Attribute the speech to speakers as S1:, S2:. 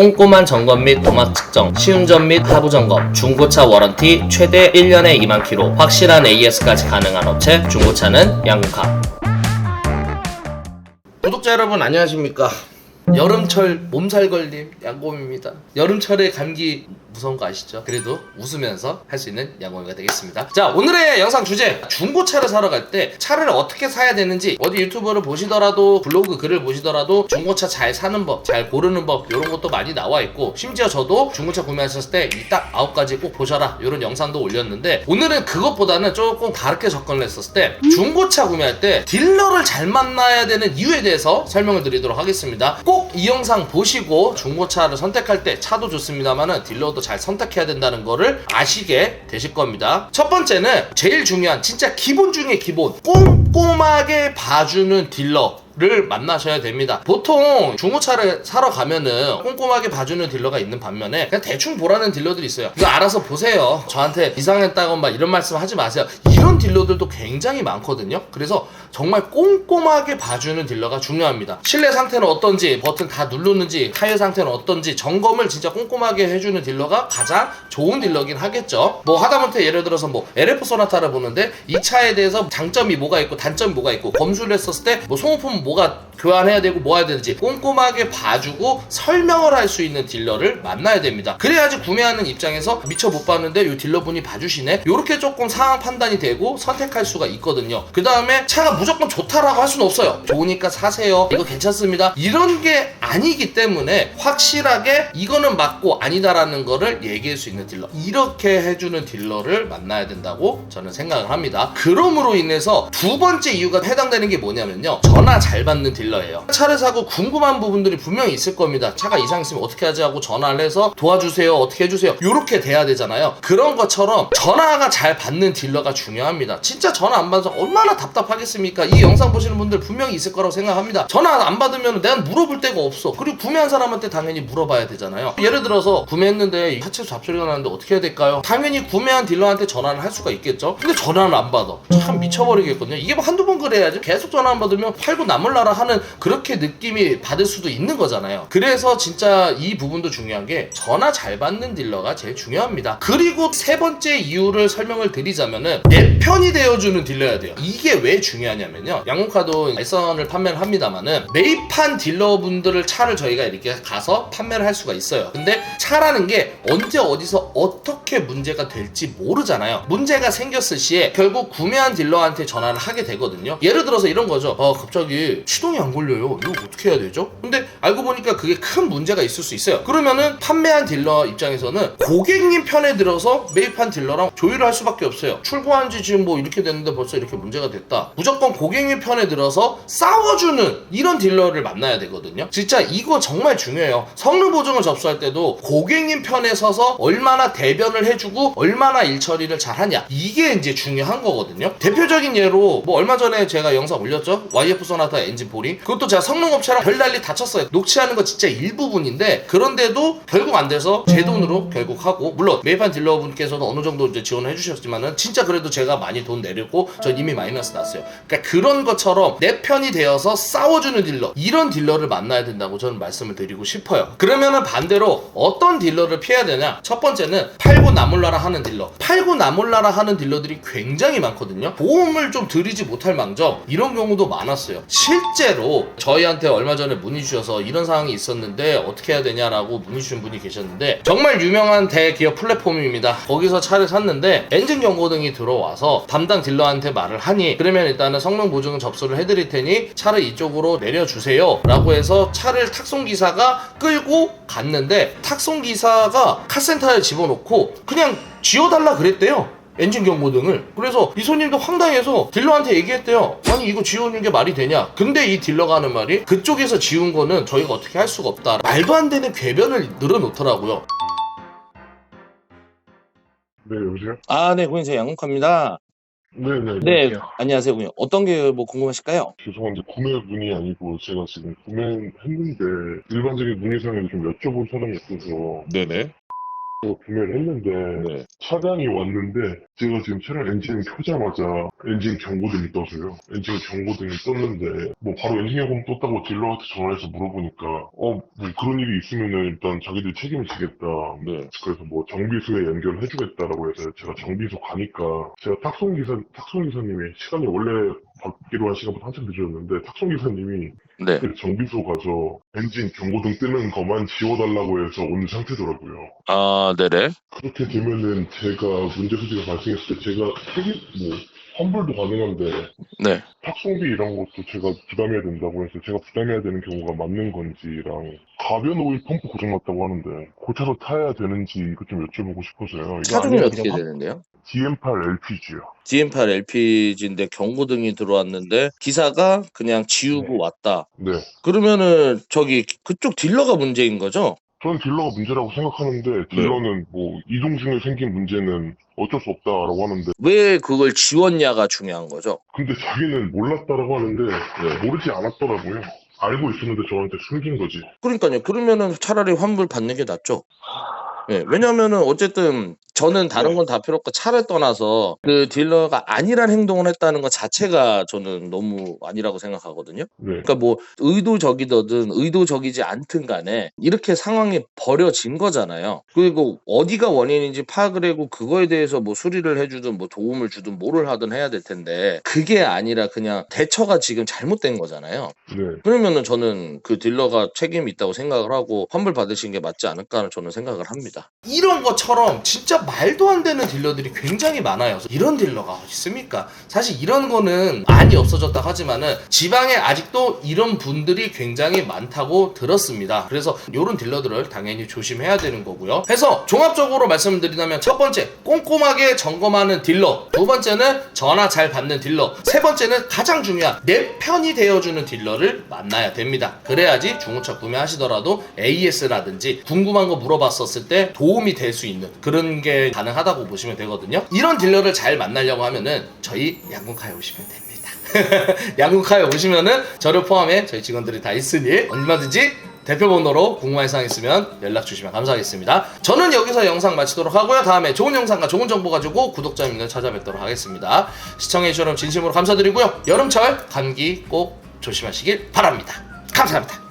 S1: 꼼꼼한 점검 및 노막 측정, 시운전 및 하부 점검, 중고차 워런티 최대 1년에 2만 킬로, 확실한 AS까지 가능한 업체 중고차는 양궁카. 구독자 여러분 안녕하십니까? 여름철 몸살 걸림 양곰입니다. 여름철에 감기 무서운 거 아시죠? 그래도 웃으면서 할 수 있는 양곰이가 되겠습니다. 자, 오늘의 영상 주제, 중고차를 사러 갈 때 차를 어떻게 사야 되는지, 어디 유튜브를 보시더라도 블로그 글을 보시더라도 중고차 잘 사는 법, 잘 고르는 법 이런 것도 많이 나와 있고, 심지어 저도 중고차 구매하셨을 때 이 딱 9가지 꼭 보셔라 이런 영상도 올렸는데, 오늘은 그것보다는 조금 다르게 접근을 했었을 때 중고차 구매할 때 딜러를 잘 만나야 되는 이유에 대해서 설명을 드리도록 하겠습니다. 꼭 이 영상 보시고 중고차를 선택할 때 차도 좋습니다만은 딜러도 잘 선택해야 된다는 거를 아시게 되실 겁니다. 첫 번째는 제일 중요한 진짜 기본 중에 기본, 꼼꼼하게 봐주는 딜러를 만나셔야 됩니다. 보통 중고차를 사러 가면은 꼼꼼하게 봐주는 딜러가 있는 반면에 그냥 대충 보라는 딜러들이 있어요. 이거 알아서 보세요, 저한테 이상했다고 막 이런 말씀 하지 마세요. 이런 딜러들도 굉장히 많거든요. 그래서 정말 꼼꼼하게 봐주는 딜러가 중요합니다. 실내 상태는 어떤지, 버튼 다 누르는지, 타이어 상태는 어떤지 점검을 진짜 꼼꼼하게 해주는 딜러가 가장 좋은 딜러긴 하겠죠. 뭐 하다못해 예를 들어서 뭐 LF 소나타를 보는데 이 차에 대해서 장점이 뭐가 있고 단점이 뭐가 있고, 검수를 했었을 때 뭐 소모품 뭐가 교환해야 되고 뭐 해야 되는지 꼼꼼하게 봐주고 설명을 할 수 있는 딜러를 만나야 됩니다. 그래야지 구매하는 입장에서 미처 못 봤는데 이 딜러분이 봐주시네, 요렇게 조금 상황 판단이 되고 선택할 수가 있거든요. 그 다음에 차가 무조건 좋다라고 할 수는 없어요. 좋으니까 사세요, 이거 괜찮습니다, 이런 게 아니기 때문에 확실하게 이거는 맞고 아니다라는 거를 얘기할 수 있는 딜러, 이렇게 해주는 딜러를 만나야 된다고 저는 생각을 합니다. 그럼으로 인해서 두 번째 이유가 해당되는 게 뭐냐면요, 전화 잘 받는 딜러예요. 차를 사고 궁금한 부분들이 분명히 있을 겁니다. 차가 이상 있으면 어떻게 하지 하고 전화를 해서 도와주세요, 어떻게 해주세요, 요렇게 돼야 되잖아요. 그런 것처럼 전화가 잘 받는 딜러가 중요합니다. 진짜 전화 안 받아서 얼마나 답답하겠습니까? 이 영상 보시는 분들 분명히 있을 거라고 생각합니다. 전화 안 받으면 내가 물어볼 데가 없어. 그리고 구매한 사람한테 당연히 물어봐야 되잖아요. 예를 들어서 구매했는데 하체에서 잡소리가 나는데 어떻게 해야 될까요? 당연히 구매한 딜러한테 전화를 할 수가 있겠죠. 근데 전화를 안 받아. 참 미쳐버리겠거든요. 이게 뭐 한두 번 그래야지 계속 전화 안 받으면 팔고 남을라라 하는 그렇게 느낌이 받을 수도 있는 거잖아요. 그래서 진짜 이 부분도 중요한 게 전화 잘 받는 딜러가 제일 중요합니다. 그리고 세 번째 이유를 설명을 드리자면은 내 편이 되어주는 딜러여야 돼요. 이게 왜 중요하냐면요, 양궁카도 S선을 판매를 합니다만은 매입한 딜러분들을 차를 저희가 이렇게 가서 판매를 할 수가 있어요. 근데 차라는 게 언제 어디서 어떻게 문제가 될지 모르잖아요. 문제가 생겼을 시에 결국 구매한 딜러한테 전화를 하게 되거든요. 예를 들어서 이런 거죠. 갑자기 시동이 안 걸려요, 이거 어떻게 해야 되죠? 근데 알고 보니까 그게 큰 문제가 있을 수 있어요. 그러면은 판매한 딜러 입장에서는 고객님 편에 들어서 매입한 딜러랑 조율을 할 수밖에 없어요. 출고한 지 지금 뭐 이렇게 됐는데 벌써 이렇게 문제가 됐다. 무조건 고객님 편에 들어서 싸워주는 이런 딜러를 만나야 되거든요. 진짜 이거 정말 중요해요. 성능 보증을 접수할 때도 고객님 편에 서서 얼마나 대변을 해주고 얼마나 일 처리를 잘하냐, 이게 이제 중요한 거거든요. 대표적인 예로 뭐 얼마 전에 제가 영상 올렸죠, YF 소나타 엔진 보링. 그것도 제가 성능업체랑 별달리 다쳤어요. 녹취하는 거 진짜 일부분인데 그런데도 결국 안 돼서 제 돈으로 결국 하고, 물론 매입한 딜러분께서도 어느 정도 이제 지원을 해주셨지만은 진짜 그래도 제가 많이 돈 내렸고 저 이미 마이너스 났어요. 그러니까 그런 것처럼 내 편이 되어서 싸워주는 딜러, 이런 딜러를 만나야 된다고 저는 말씀을 드리고 싶어요. 그러면은 반대로 어떤 딜러를 피해야 되냐, 첫 번째는 팔고 나몰라라 하는 딜러. 팔고 나몰라라 하는 딜러들이 굉장히 많거든요. 보험을 좀 드리지 못할 망정 이런 경우도 많았어요. 실제로 저희한테 얼마 전에 문의 주셔서 이런 상황이 있었는데 어떻게 해야 되냐라고 문의 주신 분이 계셨는데, 정말 유명한 대기업 플랫폼입니다. 거기서 차를 샀는데 엔진 경고등이 들어와서 담당 딜러한테 말을 하니, 그러면 일단은 성능 보증 접수를 해드릴 테니 차를 이쪽으로 내려주세요 라고 해서 차를 탁송기사가 끌고 갔는데, 탁송기사가 카센터에 집어넣고 그냥 지워달라 그랬대요, 엔진 경고등을. 그래서 이 손님도 황당해서 딜러한테 얘기했대요. 아니 이거 지우는 게 말이 되냐. 근데 이 딜러가 하는 말이, 그쪽에서 지운 거는 저희가 어떻게 할 수가 없다. 말도 안 되는 궤변을 늘어놓더라고요.
S2: 네, 여보세요?
S1: 네, 고객님, 제가 양궁카입니다.
S2: 네네.
S1: 네, 안녕하세요, 고객님. 어떤 게 뭐 궁금하실까요?
S2: 죄송한데 구매 문의 아니고 제가 지금 구매했는데 일반적인 문의사항을 좀 여쭤볼 사람이 있어서.
S3: 네네.
S2: 구매를 했는데
S3: 네.
S2: 차량이 왔는데 제가 지금 차량 엔진을 켜자마자 엔진 경고등이 떠서요. 엔진 경고등이 떴는데 뭐 바로 엔진 경고등 떴다고 딜러한테 전화해서 물어보니까 뭐 그런 일이 있으면은 일단 자기들 책임을 지겠다.
S3: 네.
S2: 그래서 뭐 정비소에 연결을 해주겠다라고 해서 제가 정비소 가니까 제가 탁송기사님이 시간이 원래 받기로 한 시간보다 한참 늦었는데 탁송기사님이
S3: 네.
S2: 그 정비소 가서 엔진 경고등 뜨는 것만 지워달라고 해서 온 상태더라고요.
S3: 아, 네네.
S2: 그렇게 되면은 제가 문제소지가 발생했을 때 제가 환불도 가능한데
S3: 네.
S2: 탁송비 이런 것도 제가 부담해야 된다고 해서 제가 부담해야 되는 경우가 맞는 건지랑 가변 오일 펌프 고장났다고 하는데 고쳐서 타야 되는지 이거 좀 여쭤보고 싶어서요. 이거
S3: 차종이
S2: 아니면
S3: 어떻게 되는데요?
S2: DM8 LPG요.
S3: DM8 LPG인데 경고등이 들어왔는데 기사가 그냥 지우고 왔다.
S2: 네.
S3: 그러면은 저기 그쪽 딜러가 문제인 거죠?
S2: 저는 딜러가 문제라고 생각하는데 딜러는 뭐 이동 중에 생긴 문제는 어쩔 수 없다라고 하는데
S3: 왜 그걸 지웠냐가 중요한 거죠.
S2: 근데 자기는 몰랐다라고 하는데 모르지 않았더라고요. 알고 있었는데 저한테 숨긴 거지.
S3: 그러니까요. 그러면은 차라리 환불 받는 게 낫죠. 네, 왜냐면은 어쨌든 저는 다른 건 다 필요 없고 차를 떠나서 그 딜러가 아니란 행동을 했다는 것 자체가 저는 너무 아니라고 생각하거든요.
S2: 네.
S3: 그러니까 뭐 의도적이든 의도적이지 않든 간에 이렇게 상황이 벌어진 거잖아요. 그리고 어디가 원인인지 파악을 하고 그거에 대해서 뭐 수리를 해주든 뭐 도움을 주든 뭐를 하든 해야 될 텐데 그게 아니라 그냥 대처가 지금 잘못된 거잖아요.
S2: 네.
S3: 그러면은 저는 그 딜러가 책임이 있다고 생각을 하고 환불 받으신 게 맞지 않을까 저는 생각을 합니다.
S1: 이런 것처럼 진짜 말도 안 되는 딜러들이 굉장히 많아요. 이런 딜러가 어디 있습니까? 사실 이런 거는 많이 없어졌다 하지만은 지방에 아직도 이런 분들이 굉장히 많다고 들었습니다. 그래서 이런 딜러들을 당연히 조심해야 되는 거고요. 해서 종합적으로 말씀드리자면 첫 번째, 꼼꼼하게 점검하는 딜러. 두 번째는 전화 잘 받는 딜러. 세 번째는 가장 중요한 내 편이 되어주는 딜러를 만나야 됩니다. 그래야지 중고차 구매하시더라도 AS라든지 궁금한 거 물어봤었을 때 도움이 될 수 있는 그런 게 가능하다고 보시면 되거든요. 이런 딜러를 잘 만나려고 하면은 저희 양궁카에 오시면 됩니다. 양궁카에 오시면은 저를 포함해 저희 직원들이 다 있으니 얼마든지 대표 번호로 궁금한 사항 있으면 연락 주시면 감사하겠습니다. 저는 여기서 영상 마치도록 하고요. 다음에 좋은 영상과 좋은 정보 가지고 구독자님들 찾아뵙도록 하겠습니다. 시청해주셔서 진심으로 감사드리고요. 여름철 감기 꼭 조심하시길 바랍니다. 감사합니다.